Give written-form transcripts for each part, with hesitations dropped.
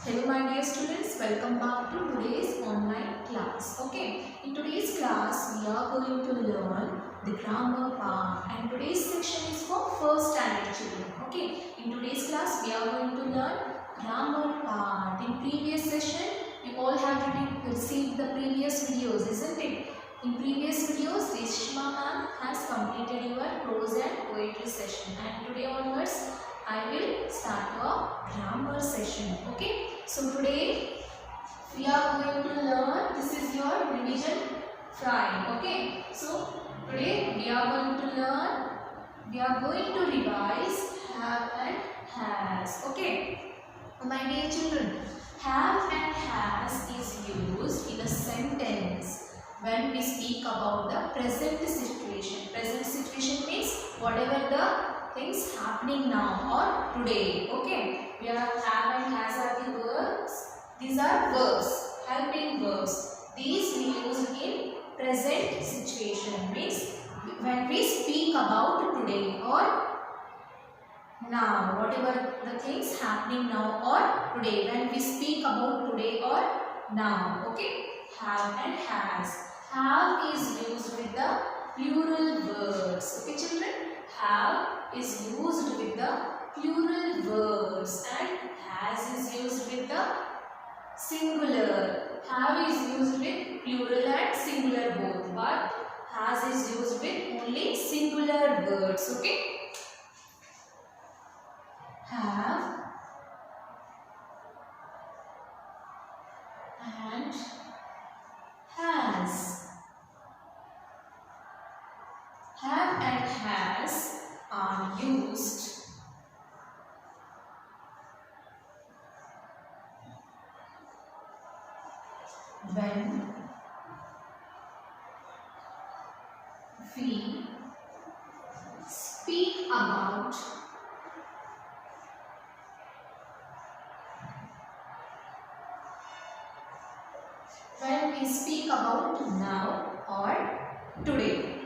Hello my dear students, welcome back to today's online class. Okay, in today's class we are going to learn the grammar part and today's section is for first standard children. Okay, in today's class we are going to learn grammar part. In previous session you all have received the previous videos, isn't it? In previous videos Reshma ma'am has completed your prose and poetry session and today onwards I will start a grammar session. Okay. So today we are going to learn, this is your revision 5. Okay. So today we are going to revise have and has. Okay. My dear children, have and has is used in a sentence when we speak about the present situation. Present situation means whatever the things happening now or today. Okay, we have and has are the verbs. These are verbs, helping verbs. These we use in present situation, means when we speak about today or now, whatever the things happening now or today, when we speak about today or now. Okay, have and has. Have is used with the plural words. Okay children, have is used with the plural words and has is used with the singular. Have is used with plural and singular both, but has is used with only singular words. Okay, have and has. Have and has are used when we speak about now or today.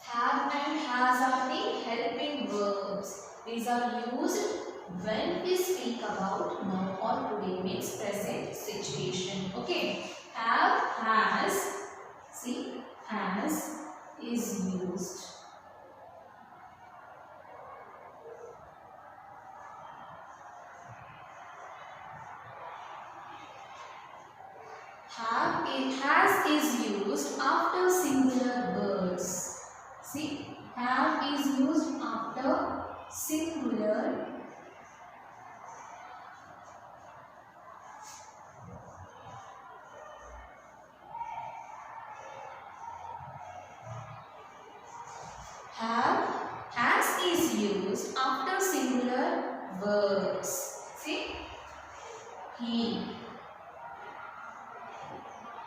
Have and has are the helping verbs. These are used when we speak about now or today, means present situation. Okay, have, has, see, has is used. Has is used after singular words. See, have is used after singular has is used after singular verbs. See, he,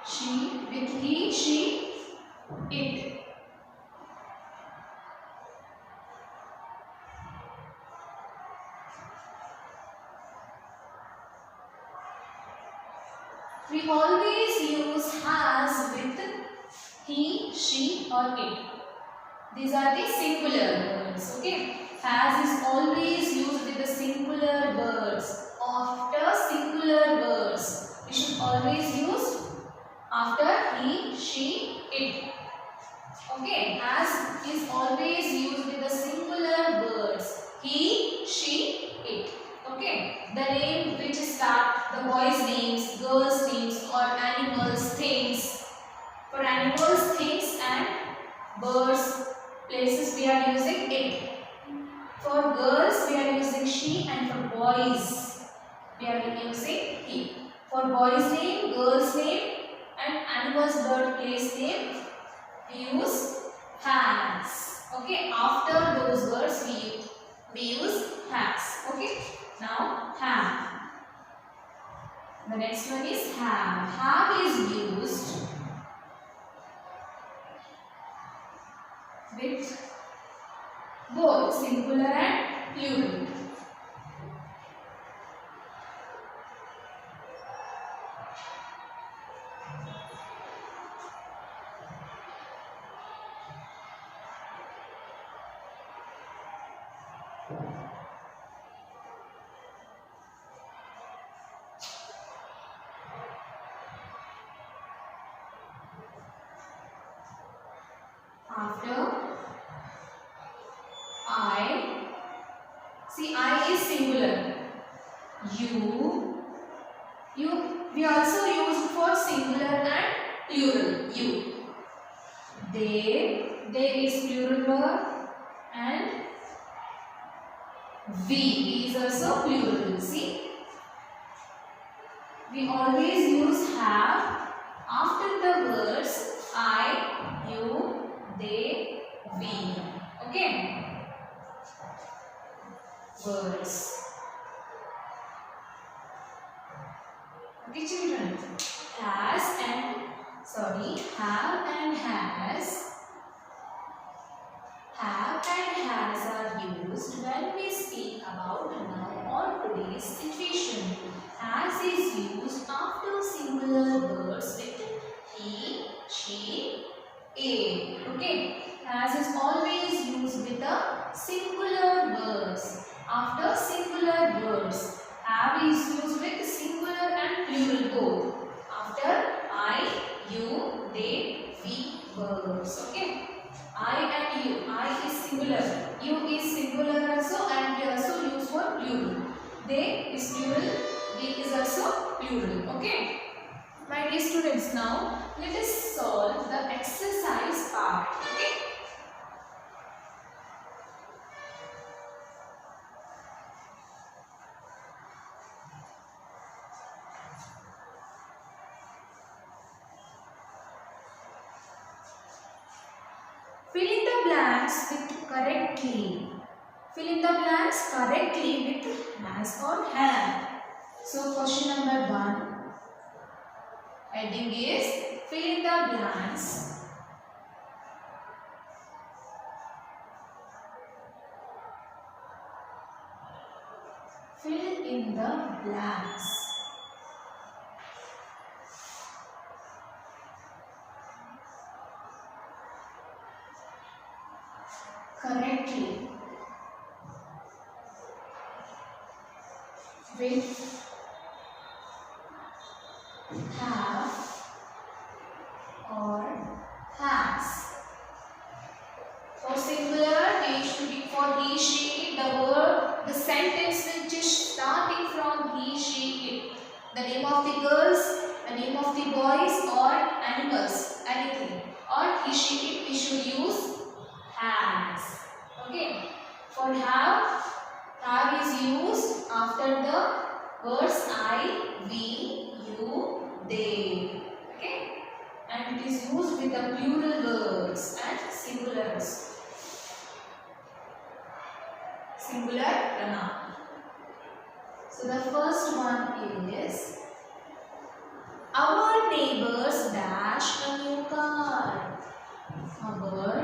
she, with he, she, it. We always use has with he, she or it. These are the singular words. Okay, has is always used with the singular words. After singular words, we should always use after he, she, it. Okay, has is always used with the singular words. He, she, it. Okay, the name which start the boys' names, girls' names or animals, things. For animals, things and birds, places we are using it. For girls we are using she and for boys we are using he. For boys' name, girls' name and animals, bird, place name we use has. Okay, after those words we use has. Okay, now have. The next one is have. Have is used with both singular and plural. After I, see I is singular. We also use for singular and plural. You. They is plural verb, and we is also plural. See, we always use have after the words I, you, they, we. Okay. Words. Okay, children. Have and has. Have and has are used when we speak about now or today's situation. Has is used after singular words with he, she, it. Okay. Has is always used with the singular words. After singular words. Have is used with singular and plural both. After I, you, they, we words. Okay. I and you. I is singular. You is singular also, and we also use for plural. They is plural. We is also plural. Okay. My dear students, now let us solve the exercise part. Okay. Fill in the blanks with correctly. Fill in the blanks correctly with has or have. So question number 1. Heading is fill in the blanks. Fill in the blanks. Correctly with have or has. For singular, for he, she, it, the sentence which is starting from he, she, it. The name of the girls, the name of the boys or animals, anything. Or he, she, it, we should use has. Okay. For have is used after the words I, we, you, they. Okay. And it is used with the plural words and singulars. Singular pronoun. So the first one is our neighbors dash a new car. Our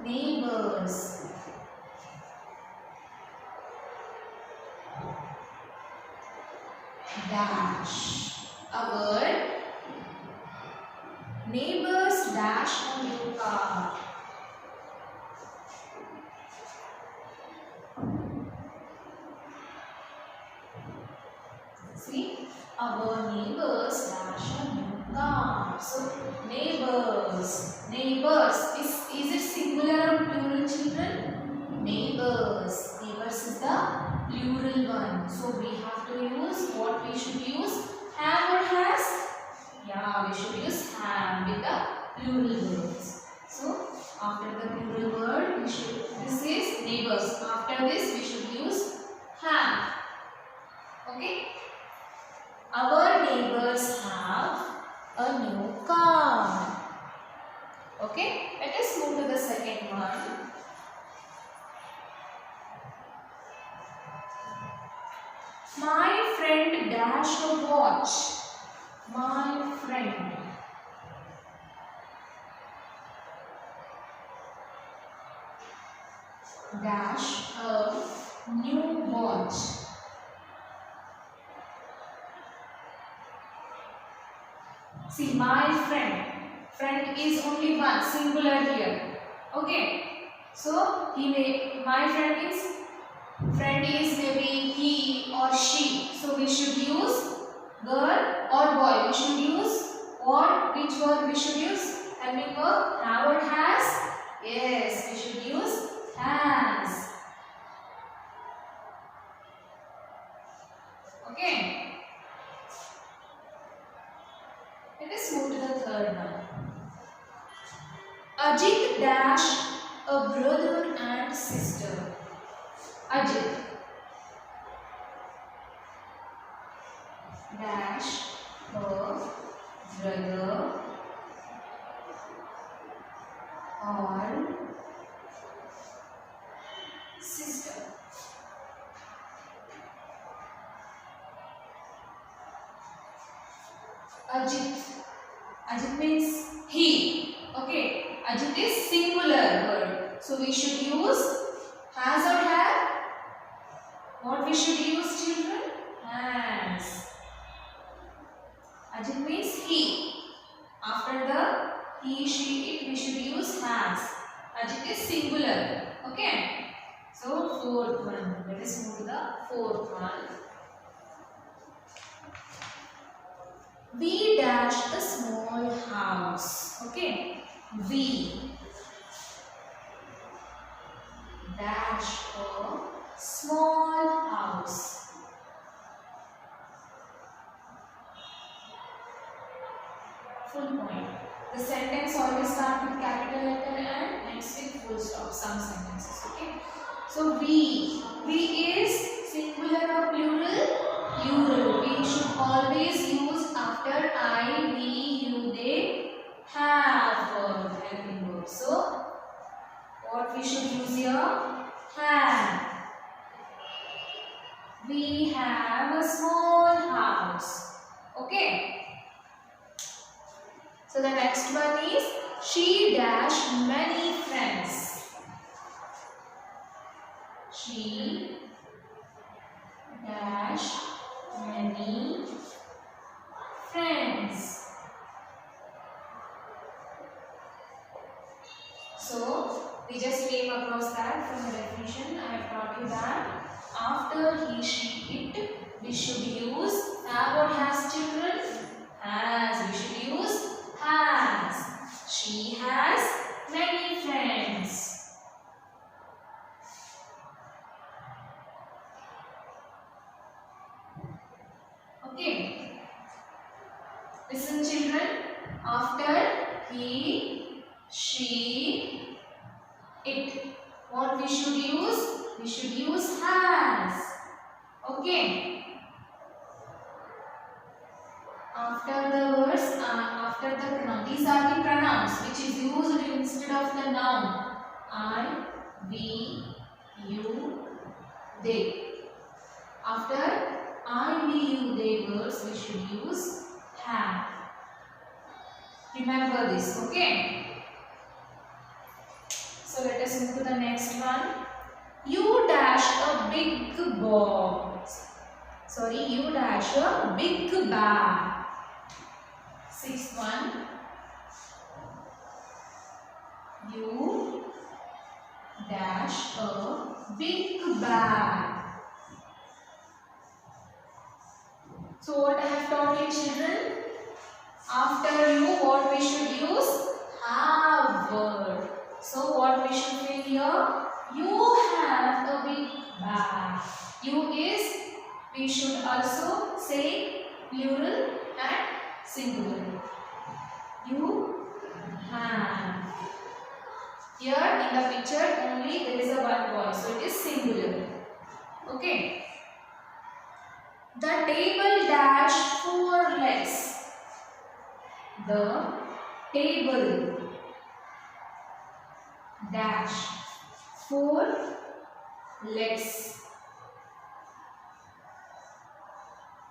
neighbors dash. Our neighbors dash a new car. See, our neighbors dash a new car. So neighbors, is it singular or plural, children? Neighbors is the plural one. So we have to use what we should use? Have or has? Yeah, we should use have with the plural words. So after the plural word, this is neighbors. After this, we should use have. Okay. Our neighbors have a new car. Okay. Let us move to the second one. My friend dash a watch. My friend dash a new watch. See, my friend. Friend is only one, singular here. Okay. So my friend is maybe he or she. So we should use girl or boy. We should use what? Which word we should use? Helping verb. Have or has? Yes, we should use has. Okay. Let us move to the third one. Ajit dash a brother and sister. Ajit dash a brother or sister. Ajit means he. Okay. Ajit is singular word. So we should use has or have. What we should use, children? Has. Ajit means he. After the he, she, it, we should use has. Ajit is singular. Okay. So fourth one. Let us move to the fourth one. We dash a small house. Okay. We dash a small house. Full point. The sentence always starts with capital letter and ends with full stop. Some sentences. Okay. So we is singular or plural? Plural. We should always use after I, we, you, they have verb, helping verb. So what we should use here? Have. We have a small house. Okay. So the next one is she dash many friends. She dash many friends. So we just came across that from the definition. I have taught you that after he, she, it, we should use have or has, children? Has. We should use has. She has many friends. Okay. Listen, children. After he, she, it, what we should use? We should use has. Okay. After the words, after the pronoun. These are the pronouns which is used instead of the noun. I, we, you, they. After I, we, you, they words, we should use have. Remember this, okay? So let us move to the next one. You dash a big box. Sorry, you dash a big bag. Sixth one. You dash a big bag. So what I have taught you, children? After you, what we should use? Have word. So what we should say here? You have a big bag. You is, we should also say plural and singular. You have. Here in the picture only there is a one boy, so it is singular. Okay. The table dash 4 legs. The table dash 4 legs.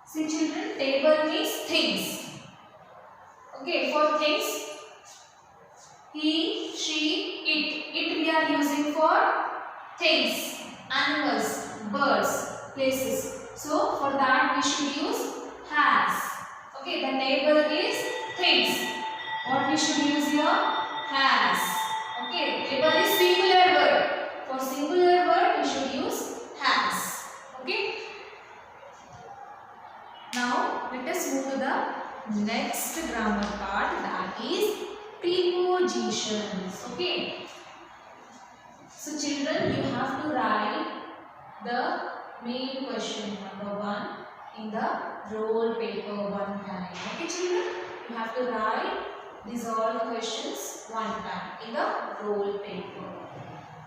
See, children, table means things. Okay, for things, he, she, it we are using for things, animals, birds, places. So for that we should use has. Okay, the table is things. What we should use here? Has. Okay, table is singular word. For singular word, we should use has. Okay. Now, let us move to the next grammar part, that is prepositions. Okay. So, children, you have to write the main question number 1 in the roll paper one time. Okay, children, you have to write these all questions one time in the roll paper.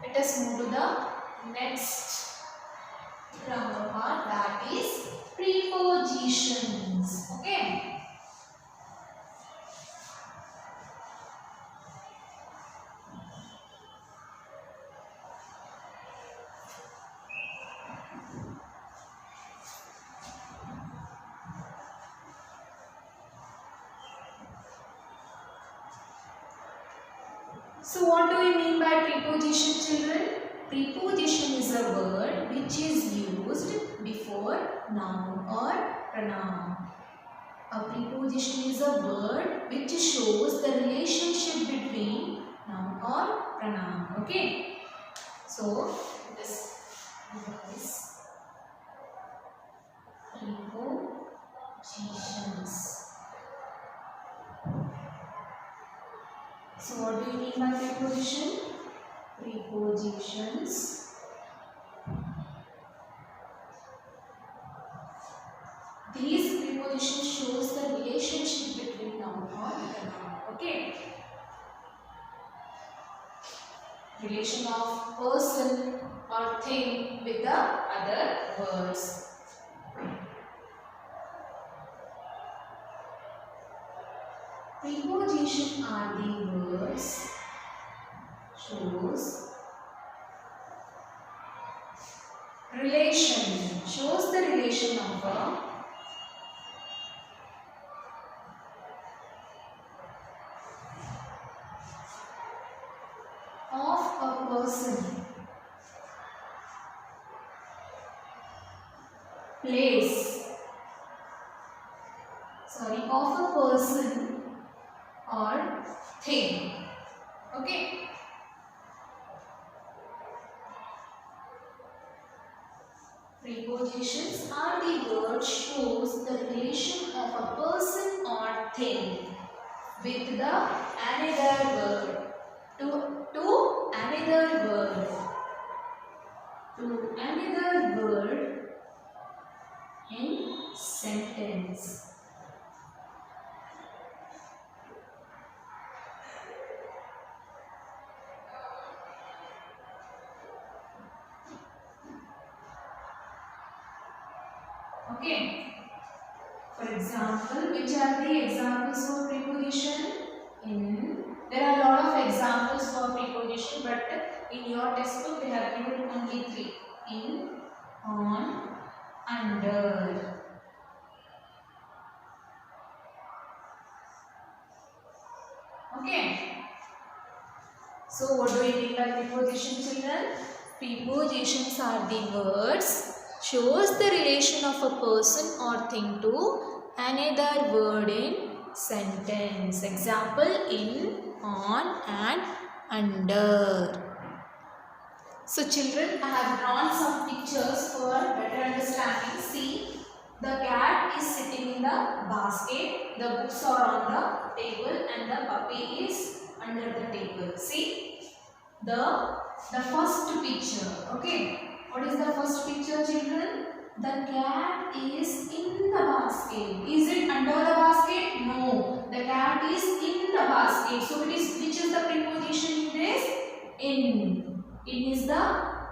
Let us move to the next grammar part, that is prepositions. Okay. So what do we mean by preposition, children? Preposition is a word which is used before noun or pronoun. A preposition is a word which shows the relationship between noun or pronoun. Okay. So this is prepositions. So what do you mean by preposition? Prepositions. These prepositions shows the relationship between noun or pronoun. Okay. Relation of person or thing with the other words. Preposition are the words shows relation, shows the relation of a person, place, of a person or thing. Okay. Prepositions are the word shows the relation of a person or thing with the another word to another word in sentence. Okay. For example, which are the examples for preposition? There are a lot of examples for preposition, but in your textbook they have given only 3. In, on, under. Okay. So what do you mean by preposition, children? Prepositions are the words shows the relation of a person or thing to another word in sentence. Example, in, on and under. So children, I have drawn some pictures for better understanding. See, the cat is sitting in the basket, the books are on the table and the puppy is under the table. See, the first picture. Okay. What is the first picture, children? The cat is in the basket. Is it under the basket? No. The cat is in the basket. So which is the preposition in this? In. In is the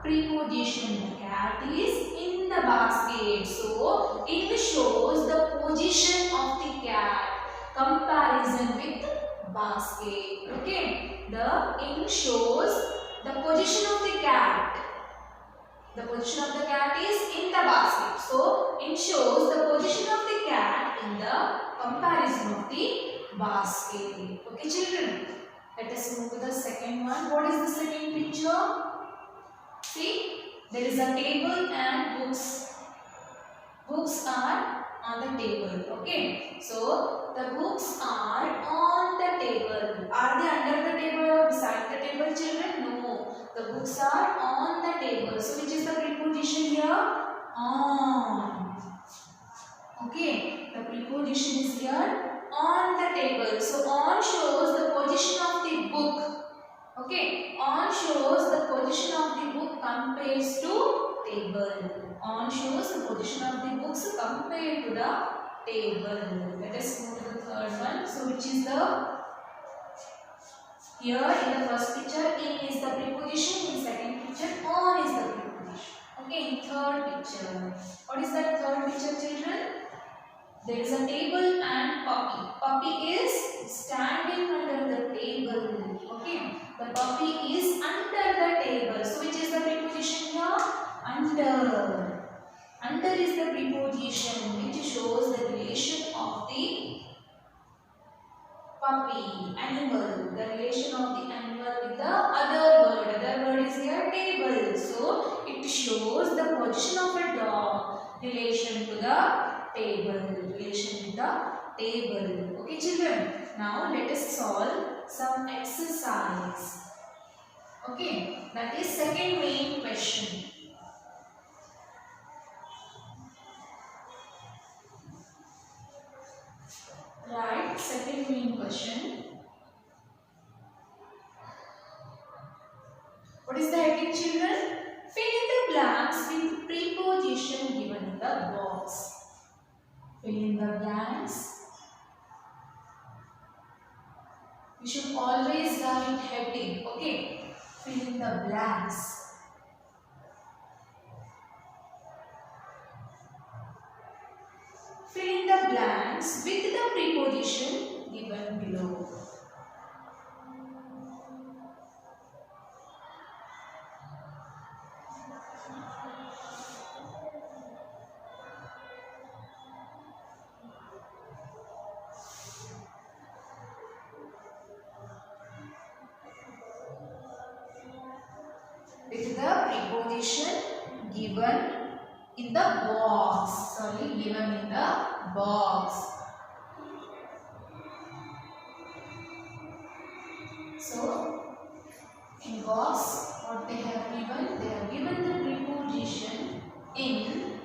preposition. The cat is in the basket. So in shows the position of the cat. Comparison with basket. Okay. The in shows the position of the cat. The position of the cat is in the basket. So, it shows the position of the cat in the comparison of the basket. Okay, children. Let us move to the second one. What is the second picture? See, there is a table and books. Books are on the table. Okay. So, the books are on the table. Are they under the table or beside the table? table, children? No. The books are on the table. So which is the preposition here? On. Okay. The preposition is here on the table. So on shows the position of the book. Okay. On shows the position of the book compares to table. On shows the position of the books compared to the table. Let us move to the third one. So which is the, here in the first picture in is the preposition, in second picture on is the preposition. Okay, in third picture. What is that third picture, children? There is a table and puppy. Puppy is standing under the table. Okay, the puppy is under the table. So which is the preposition here? Under. Under is the preposition which shows the relation of the puppy, animal, the relation of the animal with the other word. Other word is here table. So it shows the position of a dog, relation to the table, relation with the table. Okay, children. Now let us solve some exercise. Okay, that is second main question. Right, second main question. What is the heading, children? Fill in the blanks with preposition given in the box. Fill in the blanks. You should always write heading. Okay, fill in the blanks. Fill in the blanks with the preposition given below. With the preposition given in the box. Sorry, given in the box. So, in box, what they have given? They have given the preposition in,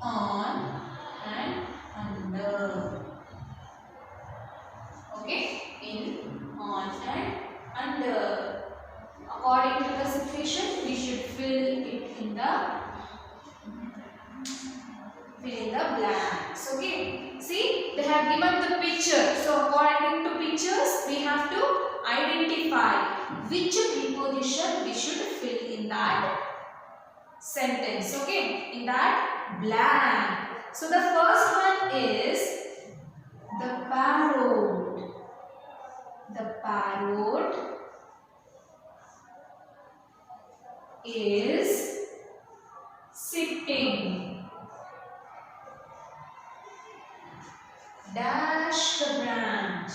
on, and under. Okay, in, on, and under. According to the situation, we should fill it in the blanks. Okay, see, they have given the picture. So according to pictures, we have to identify which preposition we should fill in that sentence. Okay, in that blank. So the first one is the parrot. The parrot is sitting. Dash the branch.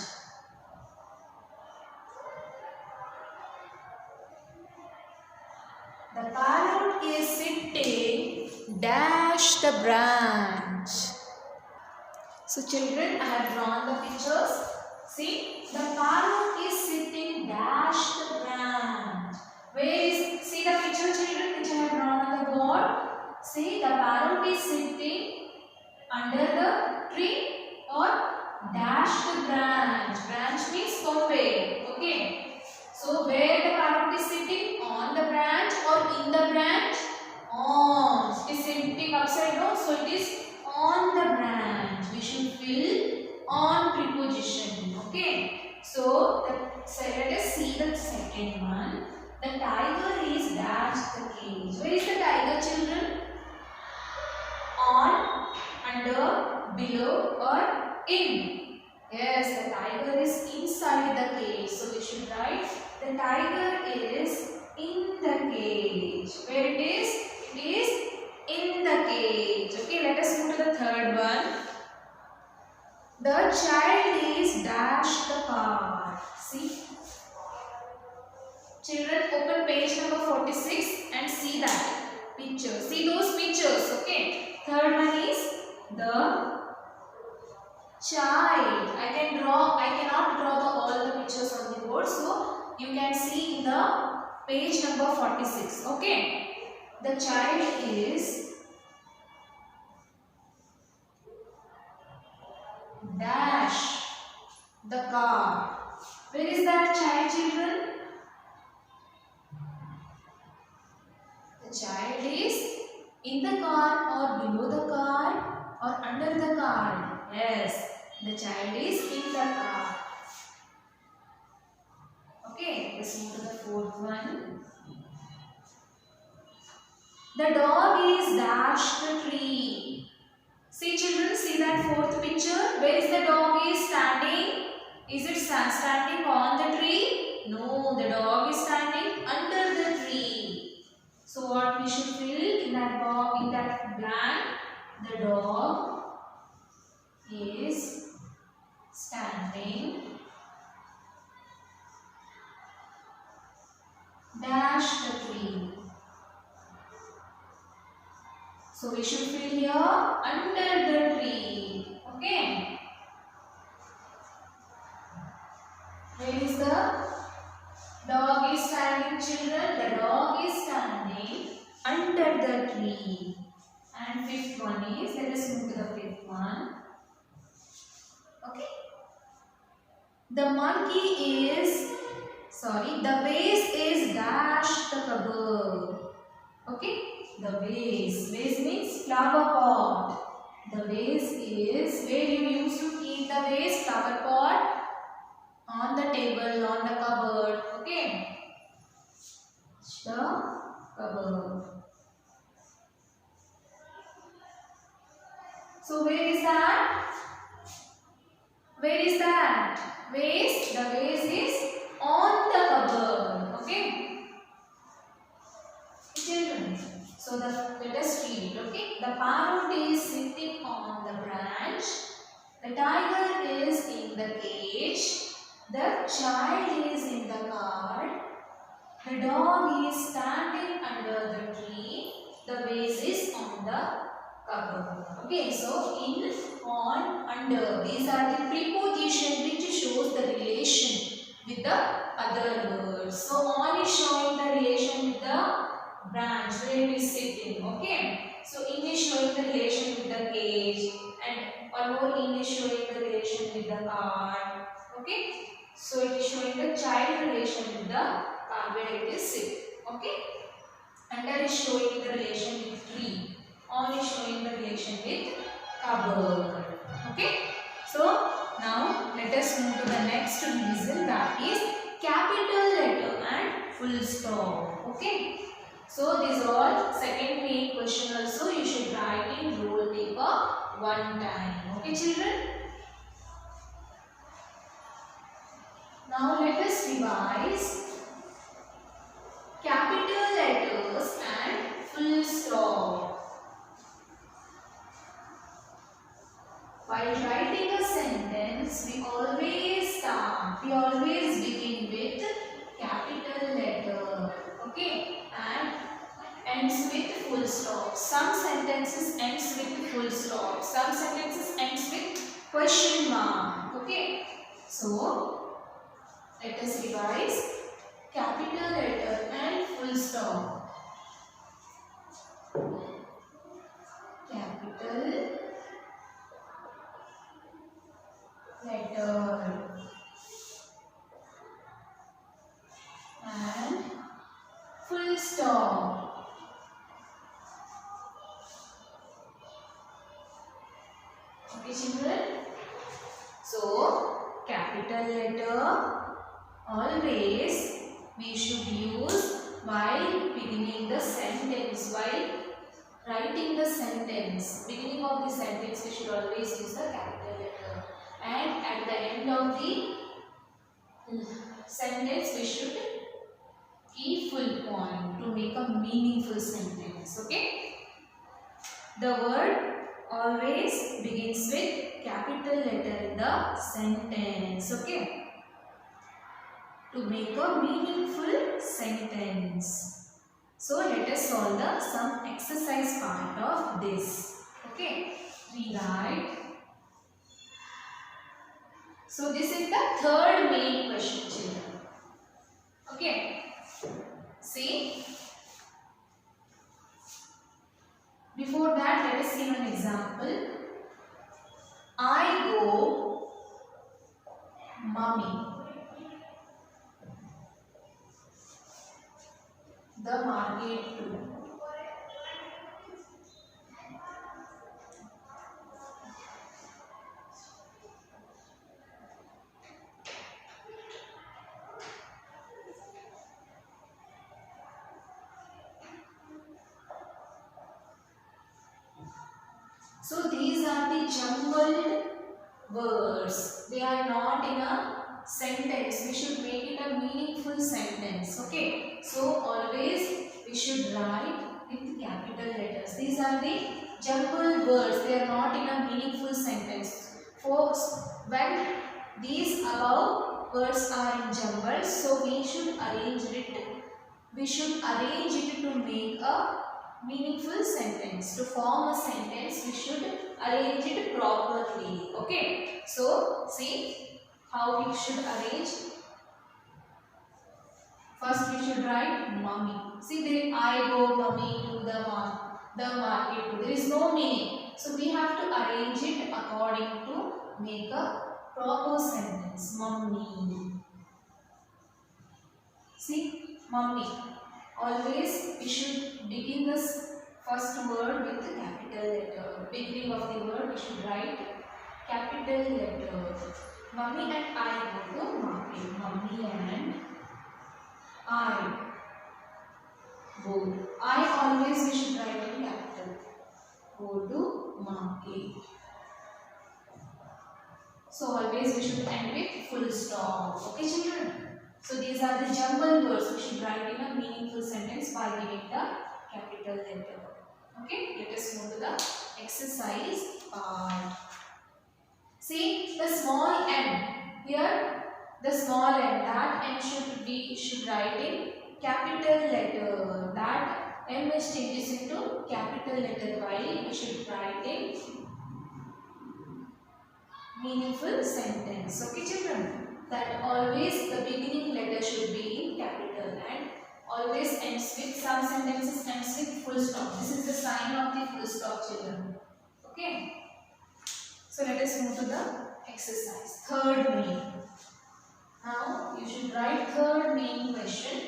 The parrot is sitting. Dash the branch. So children, I have drawn the pictures. See, the parrot is sitting. Dash the branch. Where is, see the picture, children, which I have drawn on the board. See, the parrot is sitting under the tree or dash the branch. Branch means poppy. Okay. So where the parrot is sitting? On the branch or in the branch? On. It is sitting upside down, so it is on the branch. We should fill on preposition. Okay. So let us see the second one. The tiger is dash the cage. Where is the tiger, children? On, under, below, or in? Yes, the tiger is inside the cage. So we should write the tiger is in the cage. Where it is? It is in the cage. Okay, let us move to the third one. The child is dash the car. See? Children, open page number 46 and see that picture. See those pictures, okay? Third one is the child. I cannot draw all the pictures on the board, so you can see in the page number 46. Okay. The child is dash the car. Where is that child, children? The child is in the car or below the car or under the car. Yes, the child is in the car. Okay, let's move to the fourth one. The dog is dash the tree. See children, see that fourth picture. Where is the dog is standing? Is it standing on the tree? No, the dog is standing under the tree. So what we should fill in that box, in that blank? The dog is standing dash the tree. So we should fill here under the tree. Okay. Where is the dog is standing, children? The dog is standing under the tree. And fifth one is, let us move to the fifth one. Okay. The monkey is, the vase is dash the cupboard. Okay. The vase. Vase means flower pot. The vase is where you used to keep the vase, flower pot. On the table, on the cupboard. Okay. The cupboard. So where is that? Where is that? Vase. The vase is on the cupboard. Okay. Children. So let us read it. Okay. The parrot is sitting on the branch. The tiger is in the cage. The child is in the car. The dog is standing under the tree. The vase is on the cupboard. Okay, so in, on, under. These are the preposition which shows the relation with the other words. So on is showing the relation with the branch where it is sitting. Okay. So in is showing the relation with the cage, and one more in is showing the relation with the car. Okay. So it is showing the child relation with the car where it is sit. Okay. Under is showing the relation with tree. On is showing the relation with cupboard. Okay. So now let us move to the next reason, that is capital letter and full stop. Okay. So these all second main question also you should write in roll paper one time. Okay children. Now let us revise capital letters and full stop. While writing a sentence, we always begin with capital letter. Okay. And ends with full stop. Some sentences ends with full stop. Some sentences ends with question mark. Okay. So let us revise capital letter and full stop. Capital letter and full stop. Okay children. So capital letter always we should use while beginning the sentence, while writing the sentence. Beginning of the sentence we should always use the capital letter, and at the end of the sentence we should keep full point to make a meaningful sentence. Okay. The word always begins with capital letter in the sentence. Okay. To make a meaningful sentence. So let us solve some exercise part of this. Okay. Rewrite. So this is the third main question, children. Okay. See. Before that, let us see one example. I go, mummy, the market too. So these are the jumbled words. They are not in a sentence. We should make it a meaningful sentence. Okay. So always we should write with capital letters. These are the jumbled words. They are not in a meaningful sentence. For when these above words are in jumbled, so we should arrange it. We should arrange it to make a meaningful sentence. To form a sentence, we should arrange it properly. Okay. So, see how we should arrange. First, we should write mummy. See, there I go mummy to the market. There is no meaning. So, we have to arrange it according to make a proper sentence. Mummy. See, mummy. Always we should begin this first word with a capital letter. Beginning of the word we should write capital letter. Mummy and I go to market. Mummy and I go. I always we should write in capital. Go to market. So always we should end with full stop. Okay, children? So these are the jumbled words. We should write in a meaningful sentence by giving the capital letter. Okay, let us move to the exercise part. See the small n. Here the small n, that n should write in capital letter. That n which changes into capital letter, while we should write in meaningful sentence. Okay, children? That always the beginning letter should be in capital and always ends with, some sentences ends with full stop. This is the sign of the full stop, children. Okay. So let us move to the exercise. Third main. Now you should write third main question.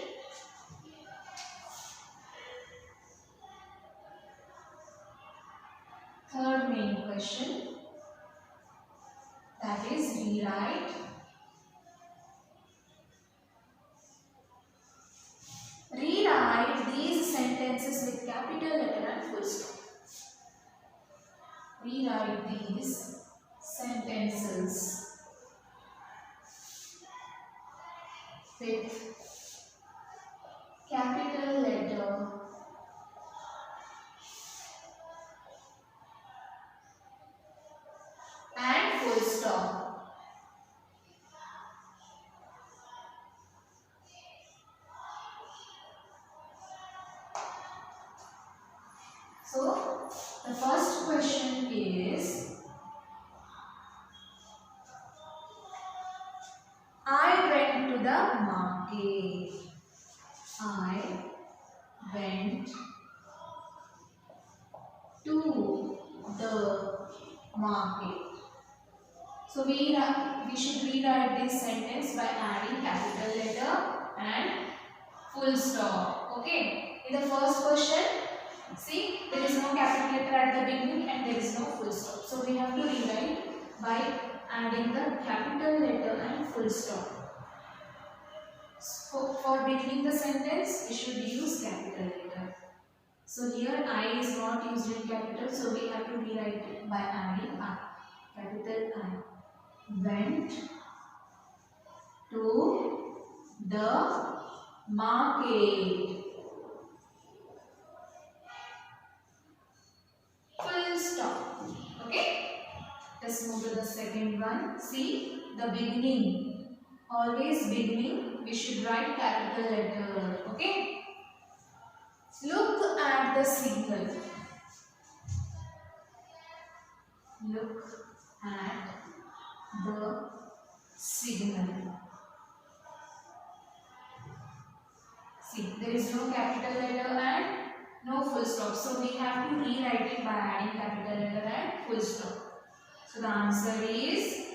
Third main question. That is rewrite. Rewrite these sentences with capital letter and full stop. Rewrite these sentences with capital letter and full stop. So, the first question is, I went to the market. I went to the market. So, we should rewrite this sentence by adding capital letter and full stop. Okay. In the first question, see, there is no capital letter at the beginning and there is no full stop. So we have to rewrite by adding the capital letter and full stop. For beginning the sentence, we should use capital letter. So here I is not used in capital, so we have to rewrite it by adding I. Capital I. Went to the market. Full stop. Okay. Let's move to the second one. See the beginning. Always beginning we should write capital letter. Okay. Look at the signal. Look at the signal. there is no capital letter and no full stop. So we have to rewrite it by adding capital letter and full stop. So the answer is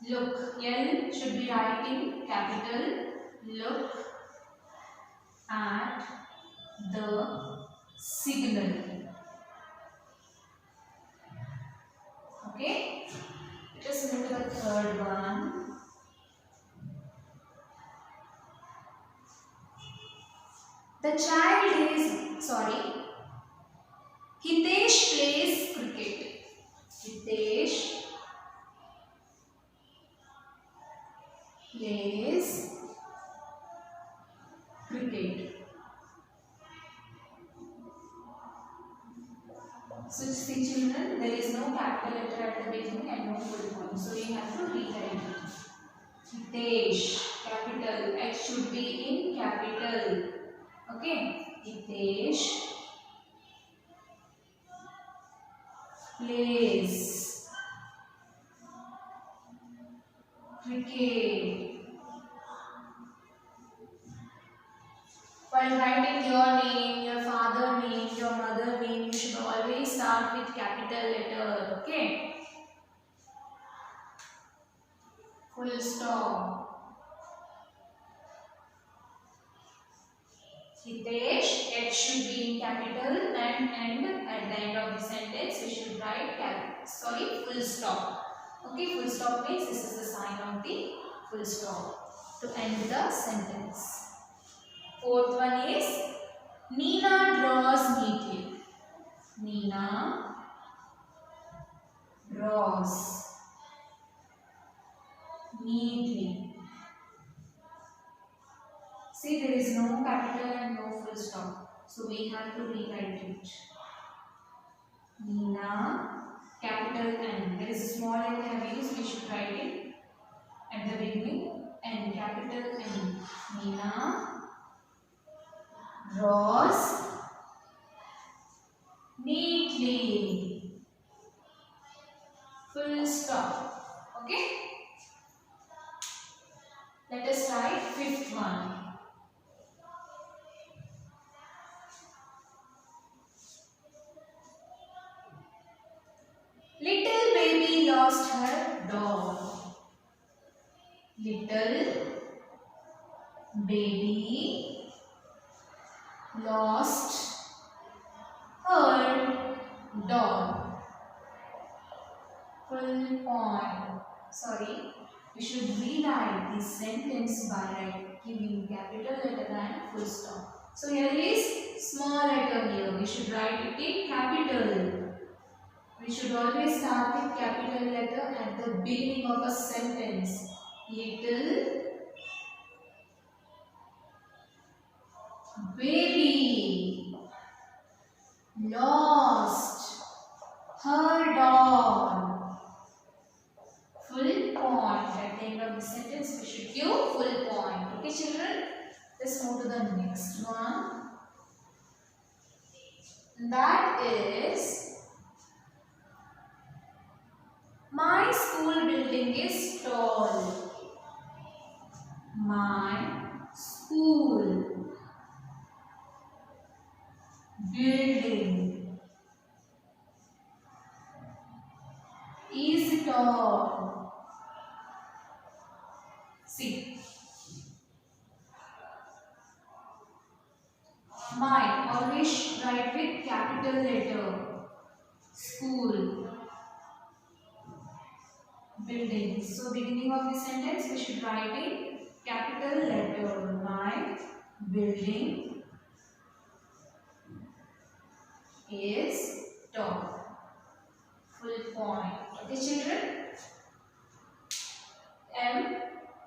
look. L should be writing capital. Look at the signal. Okay. Let us move to the third one. The child is, Hitesh plays cricket. Hitesh plays cricket. So see children, there is no capital letter at the beginning and no full point. So you have to rewrite it. Hitesh, capital. H should be in capital. Okay. Hitesh plays cricket. While writing your name, your father name, your mother name, you should always start with capital letter. Okay. Full stop. Hitesh, H should be in capital and at the end of the sentence we should write full stop. Okay, full stop means this is the sign of the full stop to end the sentence. Fourth one is Nina draws neatly. Nina draws neatly. See, there is no capital and no full stop. So we have to rewrite it. Nina, capital N. There is a small n I have used. We should write it at the beginning. N, capital N. Nina draws neatly. Full stop. Okay. Let us write fifth one. Little baby lost her doll. Little baby lost her doll. Full point. We should rewrite this sentence by giving capital letter and full stop. So here is small letter here. We should write it in capital. We should always start with capital letter at the beginning of a sentence. Little baby lost her doll. Full point. At the end of the sentence, we should give full point. Okay, children? Let's move to the next one. That is, my school building is tall. My school building is tall. See. My, always write with capital letter. School building. So beginning of the sentence we should write in capital letter. My building is tall. Full point. Okay, children? M,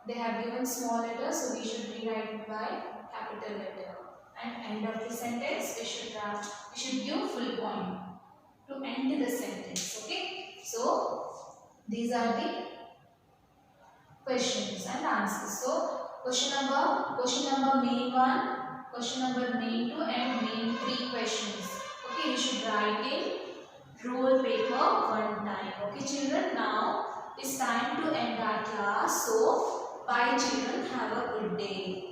they have given small letter, so we should rewrite it by capital letter. And end of the sentence we should give full point to end the sentence. Okay? So these are the questions and answers. So question number main 1, question number main 2 and main 3 questions. Okay, you should write in roll paper one time. Okay children, now it's time to end our class. So bye children, have a good day.